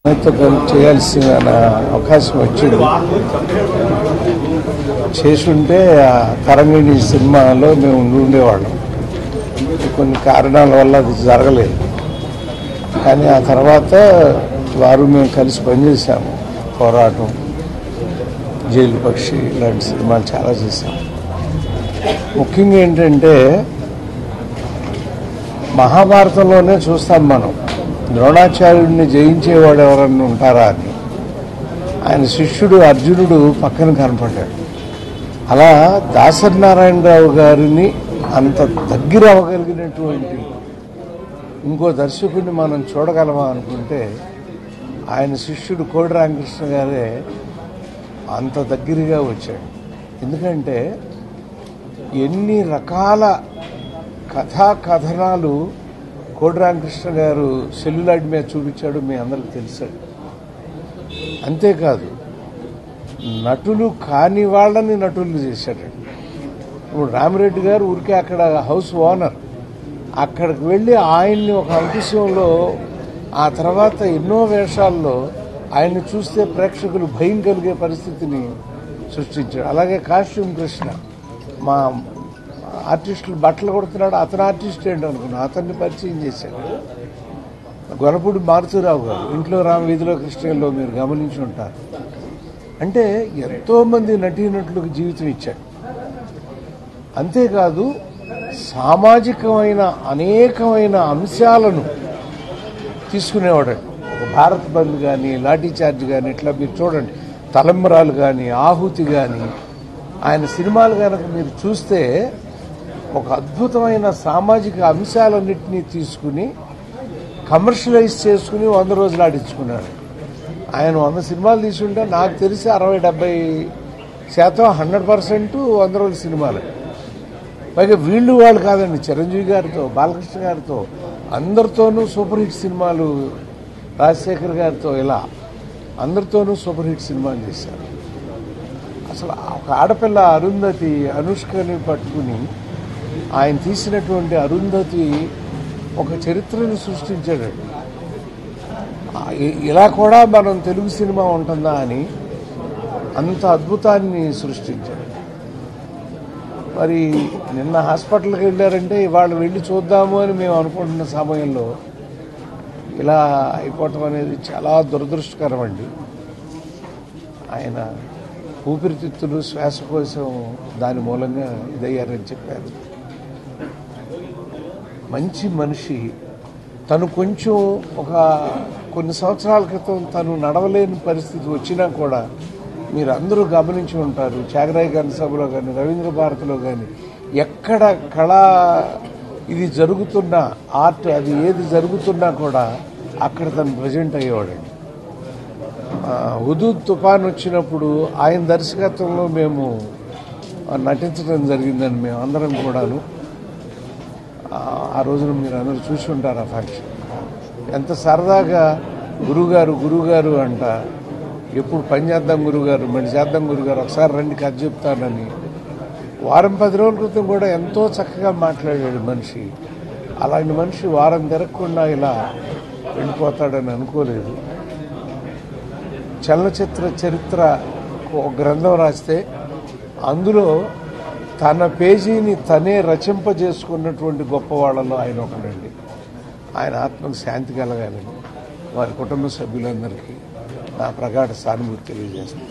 చేయాల్సిన అవకాశం వచ్చింది. చేసుంటే ఆ తరంగిణి సినిమాలో మేము ఉండేవాళ్ళం. కొన్ని కారణాల వల్ల అది జరగలేదు. కానీ ఆ తర్వాత వారు మేము కలిసి పనిచేసాము. పోరాటం, జైలు పక్షి ఇలాంటి సినిమాలు చాలా చేశాము. ముఖ్యంగా ఏంటంటే మహాభారతంలోనే చూస్తాం మనం, ద్రోణాచార్యుడిని జయించేవాడు ఎవరన్నా ఉంటారా అని. ఆయన శిష్యుడు అర్జునుడు పక్కన కనపడ్డాడు. అలా దాసరి నారాయణరావు గారిని అంత దగ్గర అవ్వగలిగినటువంటి ఇంకో దర్శకుడిని మనం చూడగలమా అనుకుంటే ఆయన శిష్యుడు కోడి రామకృష్ణ గారే అంత దగ్గరగా వచ్చాడు. ఎందుకంటే ఎన్ని రకాల కథా కథనాలు కోడి రామకృష్ణ గారు సెల్యులాయిడ్ మీద చూపించాడు మీ అందరికి తెలుసాడు. అంతేకాదు నటులు కాని వాళ్ళని నటులు చేశాడండి. ఇప్పుడు రామిరెడ్డి గారు ఊరికే అక్కడ హౌస్ ఓనర్, అక్కడికి వెళ్ళి ఆయన్ని ఒక అంకుశంలో ఆ తర్వాత ఎన్నో వేషాల్లో ఆయన్ని చూస్తే ప్రేక్షకులు భయం కలిగే పరిస్థితిని సృష్టించాడు. అలాగే కాస్ట్యూమ్ కృష్ణ, మా ఆర్టిస్టులు బట్టలు కొడుతున్నాడు, అతను ఆర్టిస్ట్ ఏంటి అనుకున్నా, అతన్ని పరిచయం చేశాడు. గొనపూడి మారుతీరావు గారు ఇంట్లో రామ వీధిలో కృష్ణలో మీరు గమనించి ఉంటారు. అంటే ఎంతోమంది నటీనటులకు జీవితం ఇచ్చాడు. అంతేకాదు సామాజికమైన అనేకమైన అంశాలను తీసుకునేవాడండి. భారత్ బంద్ కానీ, లాఠీ చార్జ్ కానీ, ఇట్లా మీరు చూడండి, తలంబరాలు కానీ, ఆహుతి కానీ, ఆయన సినిమాలు కనుక మీరు చూస్తే ఒక అద్భుతమైన సామాజిక అంశాలన్నింటినీ తీసుకుని కమర్షియలైజ్ చేసుకుని 100 రోజులు ఆడించుకున్నాడు. ఆయన 100 సినిమాలు తీసుకుంటే నాకు తెలిసి 60-70% 100% 100 రోజుల సినిమాలు. పైగా వీళ్ళు వాళ్ళు కాదండి, చిరంజీవి గారితో, బాలకృష్ణ గారితో, అందరితోనూ సూపర్ హిట్ సినిమాలు, రాజశేఖర్ గారితో, ఇలా అందరితోనూ సూపర్ హిట్ సినిమాలు చేశారు. అసలు ఒక ఆడపిల్ల అరుంధతి అనుష్కని పట్టుకుని ఆయన తీసినటువంటి అరుంధతి ఒక చరిత్రను సృష్టించాడండి. ఇలా కూడా మనం తెలుగు సినిమా ఉంటుందా అని అంత అద్భుతాన్ని సృష్టించాడు. మరి నిన్న హాస్పిటల్కి వెళ్ళారంటే ఇవాళ వెళ్ళి చూద్దాము అని మేము అనుకుంటున్న సమయంలో ఇలా అయిపోవటం అనేది చాలా దురదృష్టకరం అండి. ఆయన ఊపిరితిత్తులు, శ్వాసకోశం దాని మూలంగా ఇదయ్యారని చెప్పారు. మంచి మనిషి. తను కొంచెం కొన్ని సంవత్సరాల క్రితం తను నడవలేని పరిస్థితి వచ్చినా కూడా మీరు అందరూ గమనించి ఉంటారు, త్యాగరాయ గారి సభలో కానీ, రవీంద్ర భారతిలో కానీ, ఎక్కడ కళా ఇది జరుగుతున్నా, ఆర్ట్ అది ఏది జరుగుతున్నా కూడా అక్కడ తను ప్రజెంట్ అయ్యేవాడండి. హుదూద్ తుఫాన్ వచ్చినప్పుడు ఆయన దర్శకత్వంలో మేము నటించడం జరిగిందని మేము అందరం కూడాను. ఆ రోజున మీరు అందరూ చూసి ఉంటారు ఆ ఫంక్షన్. ఎంత సరదాగా గురువుగారు అంట, ఎప్పుడు పని చేద్దాం గురువుగారు, మళ్ళీ చేద్దాం గురువుగారు, ఒకసారి రండి కథ చెప్తానని. వారం 10 రోజుల క్రితం కూడా ఎంతో చక్కగా మాట్లాడాడు మనిషి. అలాంటి మనిషి వారం తిరగకుండా ఇలా వెళ్ళిపోతాడని అనుకోలేదు. చలనచిత్ర చరిత్ర ఒక గ్రంథం రాస్తే అందులో తన పేజీని తనే రచింపజేసుకున్నటువంటి గొప్ప వాళ్ళలో ఆయన ఒకడండి. ఆయన ఆత్మకు శాంతి కలగాలని వారి కుటుంబ సభ్యులందరికీ నా ప్రగాఢ సానుభూతి తెలియజేస్తాను.